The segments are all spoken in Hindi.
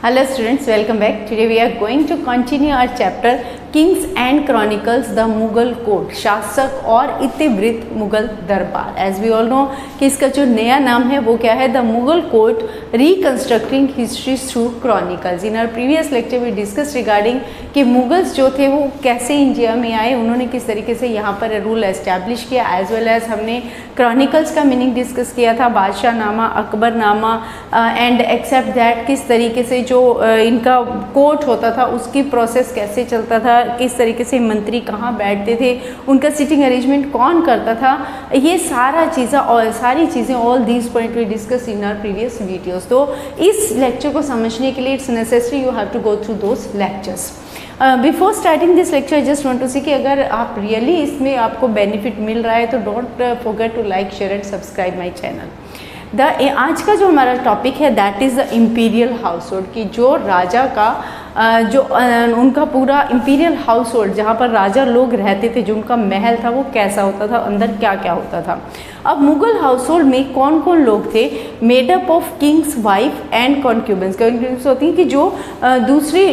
Hello students, welcome back. Today we are going to continue our chapter Kings and Chronicles, the Mughal Court, शासक और इतिवृत्त मुगल दरबार. As we all know कि इसका जो नया नाम है वो क्या है, the Mughal court reconstructing history through chronicles. In our previous lecture we discuss regarding कि मुगल्स जो थे वो कैसे इंडिया में आए, उन्होंने किस तरीके से यहाँ पर रूल एस्टैब्लिश किया, एज वेल एज हमने क्रॉनिकल्स का मीनिंग डिस्कस किया था, बादशाह नामा, अकबर नामा, एंड एक्सेप्ट दैट किस तरीके से जो इनका कोर्ट होता था उसकी प्रोसेस कैसे चलता था, किस तरीके से मंत्री कहाँ बैठते थे, उनका सिटिंग अरेंजमेंट कौन करता था, ये सारी चीज़ें all these point we discuss in our previous videos. तो इस लेक्चर को समझने के लिए it's necessary you have to go through those lectures. Before starting this lecture I just want to see कि अगर आप रियली इसमें आपको बेनिफिट मिल रहा है तो don't forget to like, share and subscribe my channel. आज का जो हमारा टॉपिक है that is the imperial household, की जो राजा का उनका पूरा इम्पीरियल हाउस होल्ड जहाँ पर राजा लोग रहते थे, जो उनका महल था वो कैसा होता था, अंदर क्या क्या होता था. अब मुगल हाउस होल्ड में कौन कौन लोग थे, made up of kings wife and concubines. Concubines होती हैं कि जो दूसरी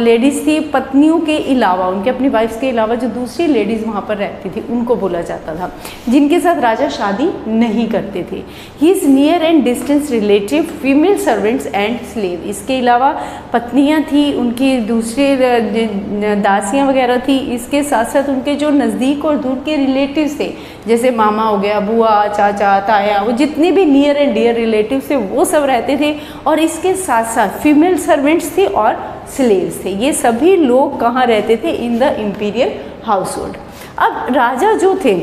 लेडीज़ थी, पत्नियों के अलावा, उनके अपनी वाइफ्स के अलावा जो दूसरी लेडीज़ वहाँ पर रहती थी उनको बोला जाता था, जिनके साथ राजा शादी नहीं करते थे. His near and distance relative, female servants and slave. इसके अलावा पत्नियाँ थी, उनकी दूसरी दासियाँ वगैरह थी, इसके साथ साथ उनके जो नज़दीक और दूर के रिलेटिव्स थे, जैसे मामा हो गया, बुआ, चाचा, ताया, वो जितने भी नियर एंड डियर रिलेटिव्स थे वो सब रहते थे. और इसके साथ साथ फीमेल सर्वेंट्स थे और स्लेव्स थे. ये सभी लोग कहाँ रहते थे, in the imperial house hold. अब राजा जो थे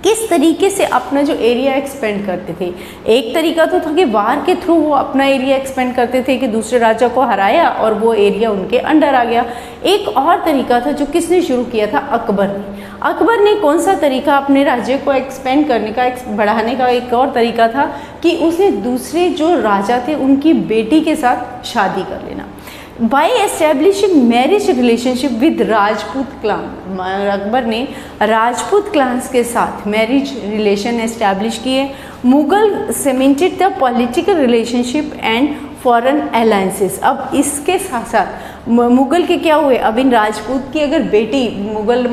किस तरीके से अपना जो एरिया एक्सपेंड करते थे, एक तरीका तो था कि वार के थ्रू वो अपना एरिया एक्सपेंड करते थे कि दूसरे राजा को हराया और वो एरिया उनके अंडर आ गया. एक और तरीका था जो किसने शुरू किया था, अकबर ने. अकबर ने कौन सा तरीका अपने राज्य को एक्सपेंड करने का, बढ़ाने का एक और तरीका था कि उसने दूसरे जो राजा थे उनकी बेटी के साथ शादी कर लेना. By establishing marriage relationship with Rajput clan, Akbar ने राजपूत क्लान्स के साथ मैरिज रिलेशन एस्टैब्लिश किए. Mughal cemented the political relationship and foreign alliances. अब इसके साथ साथ मुगल के क्या हुए, अब इन राजपूत की अगर बेटी मुगल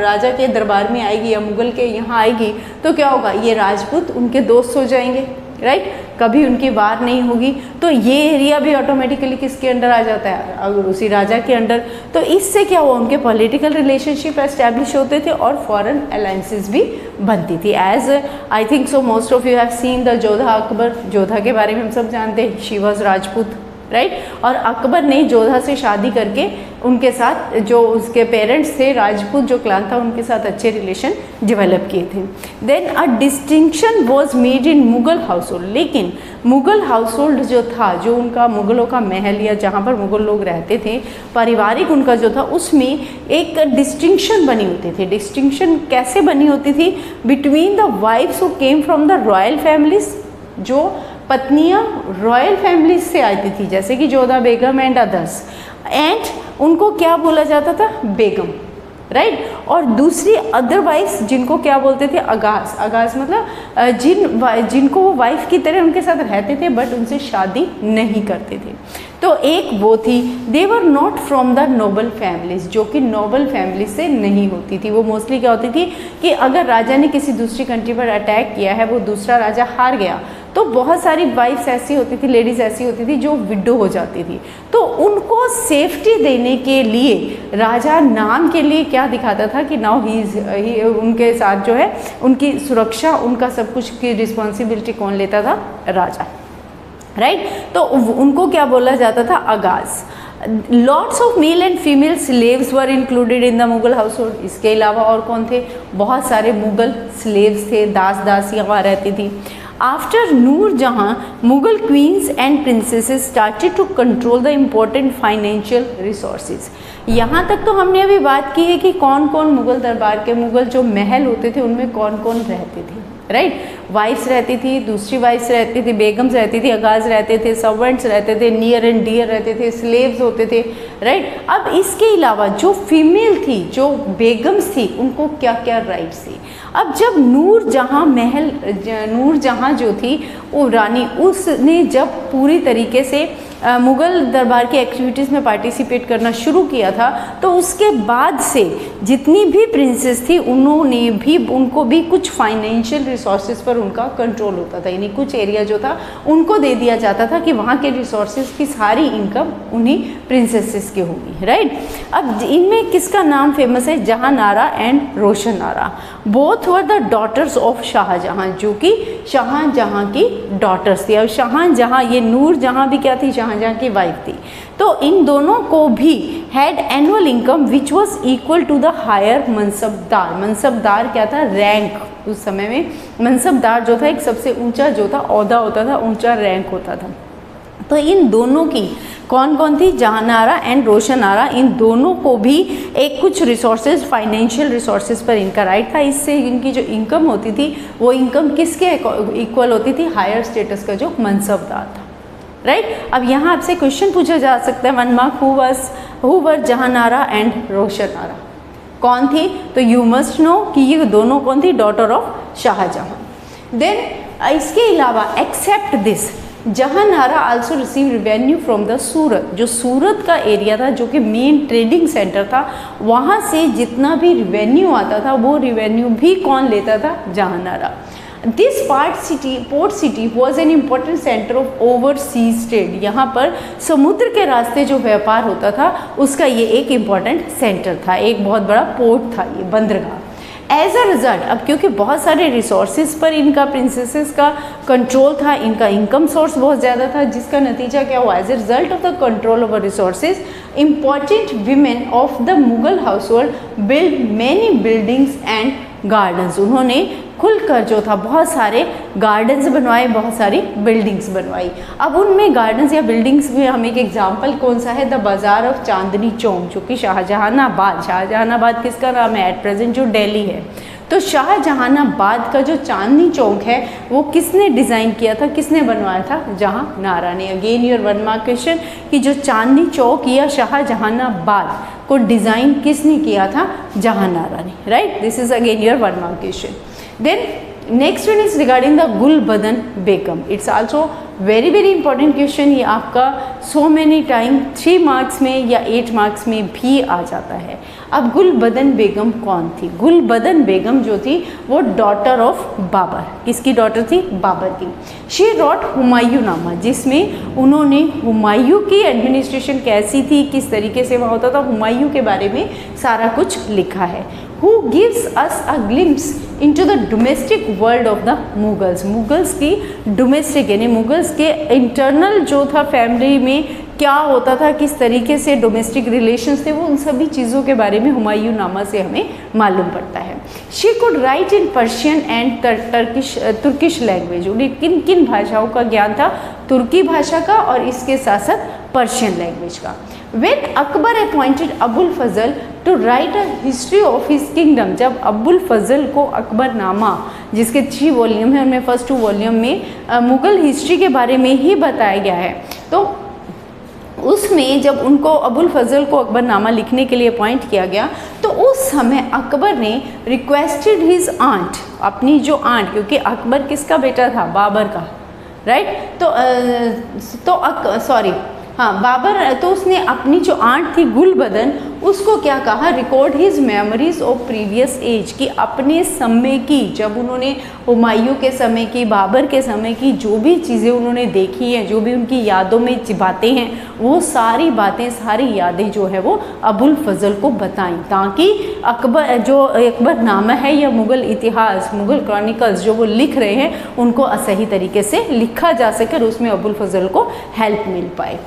राजा के दरबार में आएगी या मुगल के यहाँ आएगी तो क्या होगा, ये राजपूत उनके दोस्त हो जाएंगे, राइट. कभी उनकी वार नहीं होगी तो ये एरिया भी ऑटोमेटिकली किसके अंडर आ जाता है, अगर उसी राजा के अंडर. तो इससे क्या हुआ, उनके पॉलिटिकल रिलेशनशिप एस्टैब्लिश होते थे और फॉरेन अलायंसेस भी बनती थी. As I think so most of you have seen the Jodha Akbar. Jodha के बारे में हम सब जानते हैं, शी वॉज राजपूत, राइट. और अकबर ने जोधा से शादी करके उनके साथ जो उसके पेरेंट्स थे, राजपूत जो क्लान था, उनके साथ अच्छे रिलेशन डेवलप किए थे. Then a distinction was made in Mughal household. लेकिन मुगल हाउस होल्ड जो था, जो उनका मुगलों का महल या जहाँ पर मुगल लोग रहते थे, पारिवारिक उनका जो था, उसमें एक डिस्टिंक्शन बनी होती थी. डिस्टिंक्शन कैसे बनी होती थी, between the wives who came from the royal families, जो पत्नियां रॉयल फैमिलीज से आती थी, जैसे कि Jodha Begum and others, and उनको क्या बोला जाता था, बेगम, राइट. और दूसरी अदरवाइज जिनको क्या बोलते थे, अगास. अगास मतलब जिनको वो वाइफ की तरह उनके साथ रहते थे बट उनसे शादी नहीं करते थे. तो एक वो थी, they were not from the noble families, जो कि नोबल फैमिली से नहीं होती थी. वो मोस्टली क्या होती थी कि अगर राजा ने किसी दूसरी कंट्री पर अटैक किया है, वो दूसरा राजा हार गया, तो बहुत सारी वाइफ्स ऐसी होती थी, लेडीज़ ऐसी होती थी जो विडो हो जाती थी. तो उनको सेफ्टी देने के लिए राजा नाम के लिए क्या दिखाता था कि नाउ ही उनके साथ जो है उनकी सुरक्षा, उनका सब कुछ की रिस्पॉन्सिबिलिटी कौन लेता था, राजा, राइट. तो उनको क्या बोला जाता था, अगाज. Lots of male and female slaves were included in the Mughal household. इसके अलावा और कौन थे, बहुत सारे मुगल स्लेव्स थे, दास दासियाँ वहाँ रहती थी. After Nur Jahan, Mughal queens and princesses started to control the important financial resources. यहाँ तक तो हमने अभी बात की है कि कौन कौन मुगल दरबार के, मुगल जो महल होते थे उनमें कौन कौन रहते थे, राइट. वाइफ्स रहती थी, दूसरी वाइफ्स रहती थी, बेगम्स रहती थी, अगाज रहते थे, सर्वेंट्स रहते थे, नियर एंड डियर रहते थे, स्लेव्स होते थे, राइट. अब इसके अलावा जो फीमेल थी, जो बेगम्स थी, उनको क्या क्या राइट्स थी. अब जब नूरजहाँ महल, नूरजहाँ जो थी वो रानी, उसने जब पूरी तरीके से मुग़ल दरबार की एक्टिविटीज़ में पार्टिसिपेट करना शुरू किया था, तो उसके बाद से जितनी भी प्रिंसेस थी उनको भी कुछ फाइनेंशियल रिसोर्सेज पर उनका कंट्रोल होता था, यानी कुछ एरिया जो था उनको दे दिया जाता था कि वहाँ के रिसोर्सेज की सारी इनकम उन्हीं प्रिंसेसेस की होगी, राइट। अब इनमें किसका नाम फेमस है? Jahanara and Roshanara. Both were the daughters of Shahjahan, जो कि शाहजहां की डॉटर्स थी। अब शाहजहां, ये नूर जहां भी क्या थी? शाहजहां की वाइफ थी। तो इन दोनों को भी had annual income which was equal to the higher mansabdar. Mansabdar क्या था? रैंक। उस समय में मनसबदार जो था एक सबसे ऊंचा जो था ओहदा होता था, ऊंचा रैंक होता था। तो इन दोनों की कौन कौन थी? जहांनारा एंड रोशनारा। इन दोनों को भी एक कुछ रिसोर्सेज, फाइनेंशियल रिसोर्सेज पर इनका राइट था। इससे इनकी जो इनकम होती थी वो इनकम किसके इक्वल होती थी? हायर स्टेटस का जो मनसबदार था, राइट। अब यहाँ आपसे क्वेश्चन पूछा जा सकता है 1 mark, who were Jahanara and Roshanara? कौन थी? तो यू मस्ट नो कि ये दोनों कौन थी? Daughter of Shahjahan. देन इसके अलावा except this, Jahanara also receive revenue from the Surat. जो सूरत का एरिया था, जो कि मेन ट्रेडिंग सेंटर था, वहाँ से जितना भी रेवेन्यू आता था वो रेवेन्यू भी कौन लेता था? Jahanara. This port city was an important centre of overseas trade. यहाँ पर समुद्र के रास्ते जो व्यापार होता था उसका ये एक इम्पॉर्टेंट सेंटर था, एक बहुत बड़ा पोर्ट था ये, बंदरगाह। एज अ रिजल्ट, अब क्योंकि बहुत सारे रिसोर्सेज पर इनका प्रिंसेसेस का कंट्रोल था, इनका इनकम सोर्स बहुत ज़्यादा था, जिसका नतीजा क्या हुआ? As a result of the control over resources, important women of the Mughal household build many buildings and gardens. उन्होंने खुलकर जो था बहुत सारे गार्डन्स बनवाए, बहुत सारी बिल्डिंग्स बनवाई। अब उनमें गार्डन्स या बिल्डिंग्स में हमें एक एग्जांपल कौन सा है? द बाज़ार ऑफ चांदनी चौक, जो कि शाहजहानाबाद, शाहजहानाबाद किसका नाम है? एट प्रेजेंट जो दिल्ली है। तो शाहजहानाबाद का जो चांदनी चौक है वो किसने डिज़ाइन किया था, किसने बनवाया था? जहांनारा ने। अगेन योर 1 मार्क क्वेश्चन कि जो चांदनी चौक या शाहजहानाबाद को डिज़ाइन किसने किया था? जहांनारा ने, right. This is again your 1 mark question. Then next one is regarding the Gulbadan Begum. It's also very important question. ये आपका so many time 3 मार्क्स में या 8 मार्क्स में भी आ जाता है। अब गुलबदन बेगम कौन थी? गुलबदन बेगम जो थी वो डॉटर ऑफ बाबर। किसकी डॉटर थी? बाबर की। शी रॉट हुमायूंनामा, जिसमें उन्होंने हुमायूं की एडमिनिस्ट्रेशन कैसी थी, किस तरीके से वहाँ होता था, हुमायूं के बारे में सारा कुछ लिखा है। Who gives us a glimpse into the domestic world of the Mughals. Mughals की डोमेस्टिक यानी मुगल्स के इंटरनल जो था फैमिली में क्या होता था, किस तरीके से डोमेस्टिक रिलेशंस थे, वो उन सभी चीज़ों के बारे में हुमायूंनामा से हमें मालूम पड़ता है। She could write in Persian and Turkish language. उन्हें किन किन भाषाओं का ज्ञान था? तुर्की भाषा का और इसके साथ साथ पर्शियन लैंग्वेज का। When Akbar appointed Abul Fazl to write a history of his kingdom, जब अबुल फजल को अकबरनामा, जिसके 3 वॉल्यूम है, उनमें फर्स्ट 2 वॉल्यूम में मुग़ल हिस्ट्री के बारे में ही बताया गया है, तो उसमें जब उनको अबुल फजल को अकबरनामा लिखने के लिए अपॉइंट किया गया, तो उस समय अकबर ने रिक्वेस्टेड हिज आंट, अपनी जो आंट, क्योंकि अकबर किसका बेटा था? बाबर का, राइट। बाबर, तो उसने अपनी जो आंट थी गुलबदन, उसको क्या कहा? Record his memories of previous age, कि अपने समय की, जब उन्होंने हुमायूं के समय की, बाबर के समय की जो भी चीज़ें उन्होंने देखी हैं, जो भी उनकी यादों में बातें हैं, वो सारी बातें, सारी यादें जो है वो अबुल फजल को बताएं, ताकि अकबर जो अकबरनामा है या मुग़ल इतिहास, मुग़ल क्रॉनिकल्स जो वो लिख रहे हैं, उनको सही तरीके से लिखा जा सके और उसमें अबुल फजल को हेल्प मिल पाए।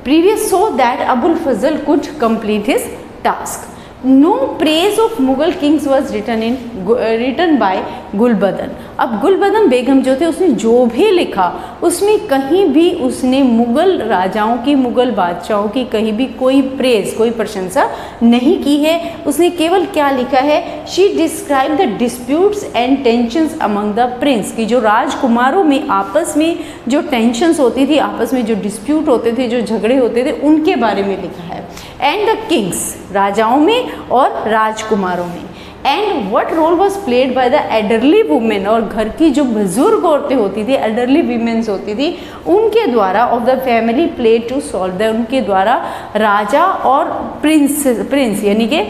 Previous so that Abul Fazl could complete his task. No praise of Mughal kings was written by Gulbadan. अब गुलबदन बेगम जो थे उसने जो भी लिखा उसमें कहीं भी उसने मुग़ल राजाओं की, मुग़ल बादशाहों की कहीं भी कोई प्रेज, कोई प्रशंसा नहीं की है। उसने केवल क्या लिखा है? She describe the disputes and tensions among the Prince, की जो राजकुमारों में आपस में जो टेंशंस होती थी, आपस में जो डिस्प्यूट होते थे, जो झगड़े होते थे, उनके बारे में लिखा है। एंड द किंग्स, राजाओं में और राजकुमारों में। And what role was played by the elderly women, और घर की जो बुजुर्ग औरतें होती थी, एडरली वीमेंस होती थी, उनके द्वारा of the family played to solve the, उनके द्वारा राजा और प्रिंस यानी कि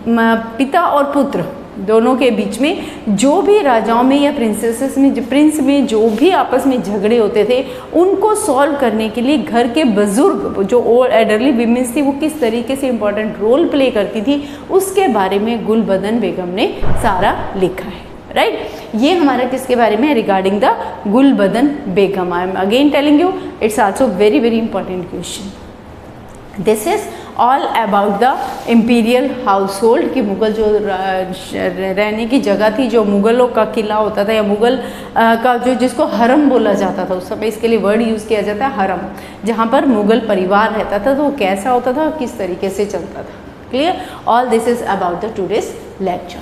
पिता और पुत्र दोनों के बीच में जो भी राजाओं में या प्रिंस में जो भी आपस में झगड़े होते थे उनको सॉल्व करने के लिए घर के बुजुर्ग जो एडरली वीमेंस थी वो किस तरीके से इम्पोर्टेंट रोल प्ले करती थी उसके बारे में गुलबदन बेगम ने सारा लिखा है, राइट। ये हमारा किसके बारे में है, regarding the Gulbadan Begum. I am again telling you, it's also very very important question. This is all about the imperial house hold कि मुग़ल जो रहने की जगह थी, जो मुग़लों का किला होता था या मुग़ल का जो जिसको हरम बोला जाता था, उस समय इसके लिए वर्ड यूज़ किया जाता है हरम, जहाँ पर मुग़ल परिवार रहता था, तो वो कैसा होता था, किस तरीके से चलता था। Clear, all this is about the today's lecture.